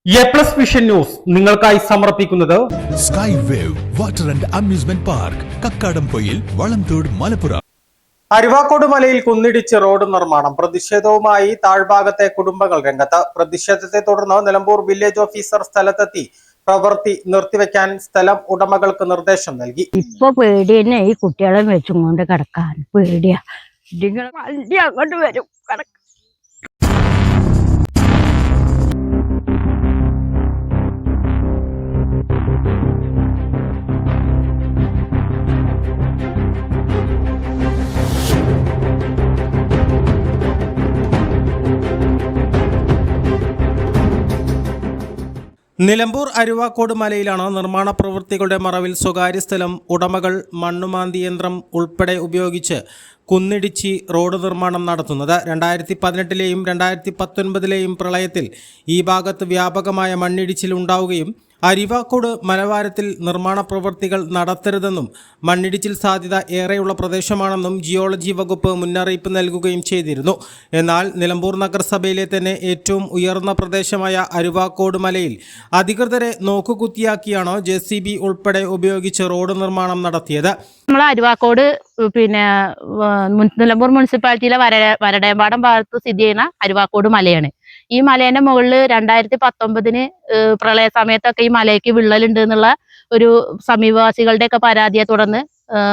A plus vision news നിങ്ങൾക്കായി സമർപ്പിക്കുന്നത് sky wave water and amusement park Kakkadampoyil Valamthode Malappuram. Aruvakkode മലയിൽ കുന്നിടിച്ച് road നിർമ്മാണം പ്രതിഷേധവുമായി താഴ്ഭാഗത്തെ കുടുംബങ്ങൾ രംഗത്ത്. പ്രതിഷേധത്തെ തുടർന്ന് നിലമ്പൂർ വില്ലേജ് ഓഫീസർ സ്ഥലത്തെത്തി പ്രവൃത്തി നിർത്തിവെക്കാൻ സ്ഥലം ഉടമകൾക്ക് നിർദ്ദേശം നൽകി. ഇപ്പൊ പേടി തന്നെ ഈ കുട്ടികളെ വെച്ചും കൊണ്ട് കിടക്കാൻ പേടിയാ. വണ്ടി അങ്ങോട്ട് വരും നിലമ്പൂർ അരുവാക്കോട് മലയിലാണ് നിർമ്മാണ പ്രവൃത്തികളുടെ മറവിൽ സ്വകാര്യ സ്ഥലം ഉടമകൾ മണ്ണുമാന്തി യന്ത്രം ഉൾപ്പെടെ ഉപയോഗിച്ച് കുന്നിടിച്ച് റോഡ് നിർമ്മാണം നടത്തുന്നത്. 2018-ലെയും 2019-ലെയും പ്രളയത്തിൽ ഈ ഭാഗത്ത് വ്യാപകമായ മണ്ണിടിച്ചിൽ ഉണ്ടാവുകയും അരുവാക്കോട് മലവാരത്തിൽ നിർമ്മാണ പ്രവൃത്തികൾ നടത്തരുതെന്നും മണ്ണിടിച്ചിൽ സാധ്യത ഏറെയുള്ള പ്രദേശമാണെന്നും ജിയോളജി വകുപ്പ് മുന്നറിയിപ്പ് നൽകുകയും ചെയ്തിരുന്നു. എന്നാൽ നിലമ്പൂർ നഗരസഭയിലെ തന്നെ ഏറ്റവും ഉയർന്ന പ്രദേശമായ അരുവാക്കോട് മലയിൽ അധികൃതരെ നോക്കുകുത്തിയാക്കിയാണ് JCB ഉൾപ്പെടെ ഉപയോഗിച്ച് റോഡ് നിർമ്മാണം നടത്തിയത്. നമ്മൾ അരുവാക്കോട് നിലമ്പൂർ മുനിസിപ്പാലിറ്റിയിലെ വരടേമ്പാടം ഭാഗത്ത് സ്ഥിതി ചെയ്യുന്ന അരുവാക്കോട് മലയാണ്. ഈ മലേന്റെ മുകളിൽ 2019 പ്രളയ സമയത്തൊക്കെ ഈ മലയ്ക്ക് വിള്ളലുണ്ട് എന്നുള്ള ഒരു സമീപവാസികളുടെ ഒക്കെ പരാതിയെ തുടർന്ന്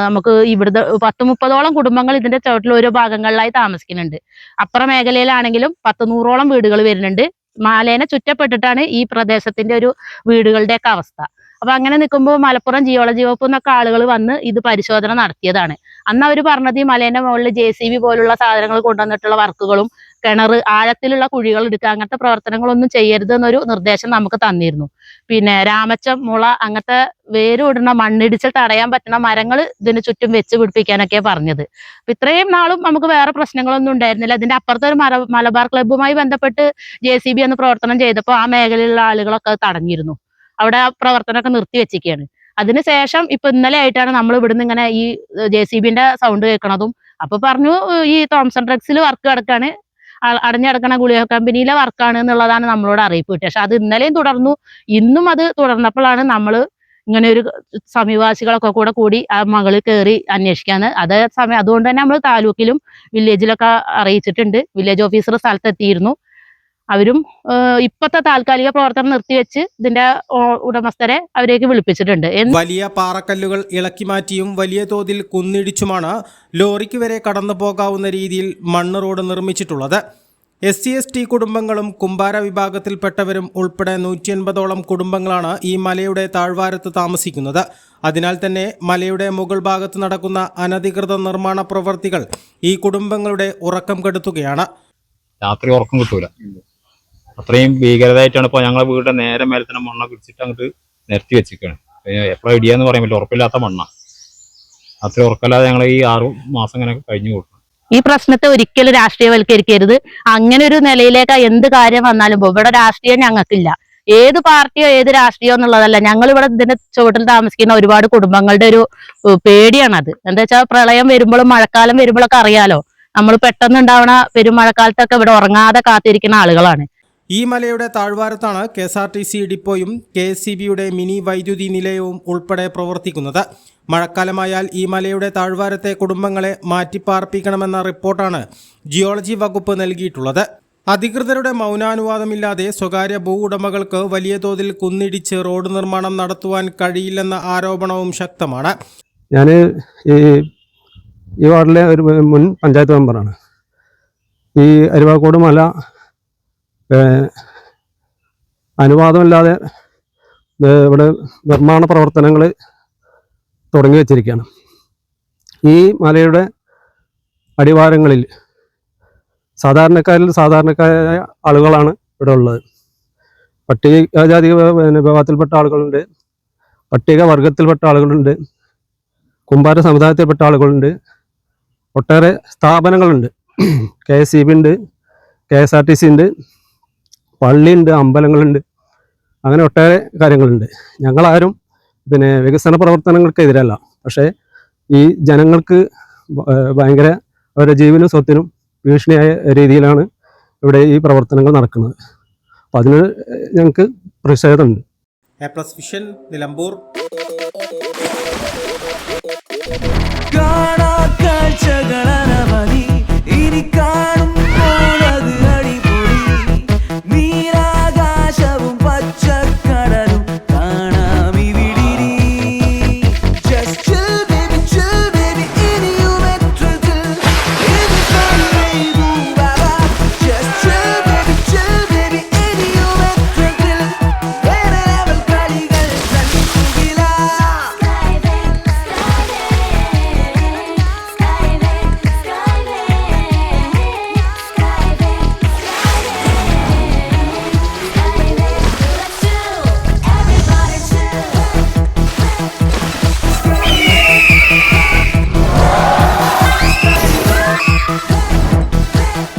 നമുക്ക് ഇവിടുത്തെ 10-30ഓളം കുടുംബങ്ങൾ ഇതിന്റെ ചുവട്ടിൽ ഓരോ ഭാഗങ്ങളിലായി താമസിക്കുന്നുണ്ട്. അപ്പുറ മേഖലയിലാണെങ്കിലും 100-100ഓളം വീടുകൾ വരുന്നുണ്ട്. മലേനെ ചുറ്റപ്പെട്ടിട്ടാണ് ഈ പ്രദേശത്തിന്റെ ഒരു വീടുകളുടെ ഒക്കെ അവസ്ഥ. അപ്പൊ അങ്ങനെ നിൽക്കുമ്പോൾ മലപ്പുറം ജിയോളജി വകുപ്പ് എന്നൊക്കെ ആളുകൾ വന്ന് ഇത് പരിശോധന നടത്തിയതാണ്. അന്ന് അവർ പറഞ്ഞത് ഈ മലേന്റെ മുകളിൽ JCB പോലുള്ള സാധനങ്ങൾ കൊണ്ടുവന്നിട്ടുള്ള വർക്കുകളും കിണർ ആഴത്തിലുള്ള കുഴികൾ എടുക്കുക അങ്ങനത്തെ പ്രവർത്തനങ്ങളൊന്നും ചെയ്യരുത് എന്നൊരു നിർദ്ദേശം നമുക്ക് തന്നിരുന്നു. പിന്നെ രാമച്ചം മുള അങ്ങനത്തെ വേരോടുന്ന മണ്ണിടിച്ചിൽ തടയാൻ പറ്റുന്ന മരങ്ങൾ ഇതിന് ചുറ്റും വെച്ച് പിടിപ്പിക്കാനൊക്കെ പറഞ്ഞത്. അപ്പൊ ഇത്രയും നാളും നമുക്ക് വേറെ പ്രശ്നങ്ങളൊന്നും ഉണ്ടായിരുന്നില്ല. ഇതിന്റെ അപ്പുറത്തെ ഒരു മലബാർ ക്ലബ്ബുമായി ബന്ധപ്പെട്ട് JCB എന്ന് പ്രവർത്തനം ചെയ്തപ്പോൾ ആ മേഖലയിലുള്ള ആളുകളൊക്കെ തടഞ്ഞിരുന്നു. അവിടെ ആ പ്രവർത്തനമൊക്കെ നിർത്തി വെച്ചിരിക്കുകയാണ്. അതിനുശേഷം ഇപ്പൊ ഇന്നലെ ആയിട്ടാണ് നമ്മൾ ഇവിടുന്ന് ഇങ്ങനെ ഈ JCBന്റെ സൗണ്ട് കേൾക്കണതും. അപ്പൊ പറഞ്ഞു ഈ തോംസൺ ഡ്രഗ്സിൽ വർക്ക് കിടക്കാണ്, അടഞ്ഞടക്കണ ഗുളിക കമ്പനിയിലെ വർക്കാണ് എന്നുള്ളതാണ് നമ്മളോട് അറിയിപ്പ് കിട്ടിയത്. പക്ഷെ അത് ഇന്നലെയും തുടർന്നു, ഇന്നും അത് തുടർന്നപ്പോഴാണ് നമ്മൾ ഇങ്ങനെ ഒരു സമീപവാസികളൊക്കെ കൂടി ആ മകളിൽ കയറി അന്വേഷിക്കാന്ന്. അതേ സമയം അതുകൊണ്ട് തന്നെ നമ്മൾ താലൂക്കിലും വില്ലേജിലൊക്കെ അറിയിച്ചിട്ടുണ്ട്. വില്ലേജ് ഓഫീസർ സ്ഥലത്തെത്തിയിരുന്നു. അവരും ഇപ്പത്തെ താൽക്കാലിക പ്രവർത്തനം നിർത്തിവെച്ച് ഇതിന്റെ ഉടമസ്ഥരെ അവരേക്ക് വിളിപ്പിച്ചിട്ടുണ്ട്. വലിയ പാറക്കല്ലുകൾ ഇളക്കി മാറ്റിയും വലിയ തോതിൽ കുന്നിടിച്ചുമാണ് ലോറിക്ക് വരെ കടന്നു പോകാവുന്ന രീതിയിൽ മണ്ണ് റോഡ് നിർമ്മിച്ചിട്ടുള്ളത്. SC/ST കുടുംബങ്ങളും കുമ്പാര വിഭാഗത്തിൽപ്പെട്ടവരും ഉൾപ്പെടെ 180ഓളം കുടുംബങ്ങളാണ് ഈ മലയുടെ താഴ്വാരത്ത് താമസിക്കുന്നത്. അതിനാൽ തന്നെ മലയുടെ മുകൾ ഭാഗത്ത് നടക്കുന്ന അനധികൃത നിർമ്മാണ പ്രവൃത്തികൾ ഈ കുടുംബങ്ങളുടെ ഉറക്കം കെടുത്തുകയാണ്. രാത്രി ഉറക്കം കിട്ടൂല, അത്രയും ഭീകരതായിട്ടാണ്. ഇപ്പോൾ ഞങ്ങളെ വീടിന്റെ നേരെ മേലെ തന്നെ മണ്ണൊക്കെ ഇടിച്ചിട്ട് അങ്ങോട്ട് നിരത്തി വെച്ചിരിക്കുകയാണ്. എപ്പോഴും ഇടിയാന്ന് പറയാൻ പറ്റില്ല, ഉറപ്പില്ലാത്ത മണ്ണാണ്. അത്ര ഉറക്കല്ലാതെ ഞങ്ങൾ ഈ 6 മാസം ഇങ്ങനെ കഴിഞ്ഞു കൊടുക്കും. ഈ പ്രശ്നത്തെ ഒരിക്കലും രാഷ്ട്രീയവൽക്കരിക്കരുത്. അങ്ങനെ ഒരു നിലയിലേക്ക് എന്ത് കാര്യം വന്നാലും ഇവിടെ രാഷ്ട്രീയം ഞങ്ങൾക്കില്ല. ഏത് പാർട്ടിയോ ഏത് രാഷ്ട്രീയോ എന്നുള്ളതല്ല. ഞങ്ങൾ ഇവിടെ ഇതിന്റെ ചുവട്ടിൽ താമസിക്കുന്ന ഒരുപാട് കുടുംബങ്ങളുടെ ഒരു പേടിയാണത്. എന്താ വെച്ചാൽ പ്രളയം വരുമ്പോഴും മഴക്കാലം വരുമ്പോഴൊക്കെ അറിയാലോ, നമ്മൾ പെട്ടെന്ന് ഉണ്ടാവുന്ന പെരുമഴക്കാലത്തൊക്കെ ഇവിടെ ഉറങ്ങാതെ കാത്തിരിക്കുന്ന ആളുകളാണ്. ഈ മലയുടെ താഴ്വാരത്താണ് KSRTC ഡിപ്പോയും KSCBയുടെ മിനി വൈദ്യുതി നിലയവും ഉൾപ്പെടെ പ്രവർത്തിക്കുന്നത്. മഴക്കാലമായാൽ ഈ മലയുടെ താഴ്വാരത്തെ കുടുംബങ്ങളെ മാറ്റിപ്പാർപ്പിക്കണമെന്ന റിപ്പോർട്ടാണ് ജിയോളജി വകുപ്പ് നൽകിയിട്ടുള്ളത്. അധികൃതരുടെ മൗനാനുവാദമില്ലാതെ സ്വകാര്യ ഭൂ ഉടമകൾക്ക് വലിയ തോതിൽ കുന്നിടിച്ച് റോഡ് നിർമ്മാണം നടത്തുവാൻ കഴിയില്ലെന്ന ആരോപണവും ശക്തമാണ്. ഞാൻ ഈ വാർഡിലെ ഒരു മുൻ പഞ്ചായത്ത് മെമ്പറാണ്. ഈ അരുവാക്കോട് മല അനുവാദമില്ലാതെ ഇവിടെ നിർമ്മാണ പ്രവർത്തനങ്ങൾ തുടങ്ങി വച്ചിരിക്കുകയാണ്. ഈ മലയുടെ അടിവാരങ്ങളിൽ സാധാരണക്കാരായ ആളുകളാണ് ഇവിടെ ഉള്ളത്. പട്ടികജാതി വിഭാഗത്തിൽപ്പെട്ട ആളുകളുണ്ട്, പട്ടിക വർഗത്തിൽപ്പെട്ട ആളുകളുണ്ട്, കുമ്പാര സമുദായത്തിൽപ്പെട്ട ആളുകളുണ്ട്, ഒട്ടേറെ സ്ഥാപനങ്ങളുണ്ട്. KSCB ഉണ്ട്, KSRTC ഉണ്ട്, പള്ളിയുണ്ട്, അമ്പലങ്ങളുണ്ട്, അങ്ങനെ ഒട്ടേറെ കാര്യങ്ങളുണ്ട്. ഞങ്ങളാരും വികസന പ്രവർത്തനങ്ങൾക്കെതിരല്ല. പക്ഷേ ഈ ജനങ്ങൾക്ക് ഭയങ്കര അവരുടെ ജീവനും സ്വത്തിനും ഭീഷണിയായ രീതിയിലാണ് ഇവിടെ ഈ പ്രവർത്തനങ്ങൾ നടക്കുന്നത്. അപ്പോൾ അതിന് ഞങ്ങൾക്ക് പ്രതിഷേധമുണ്ട്. A+ vision Nilambur.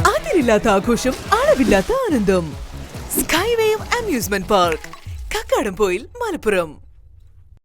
അതിരില്ലാത്ത ആഘോഷം, അളവില്ലാത്ത ആനന്ദം. Skywave amusement park, Kakkadampoyil, Malappuram.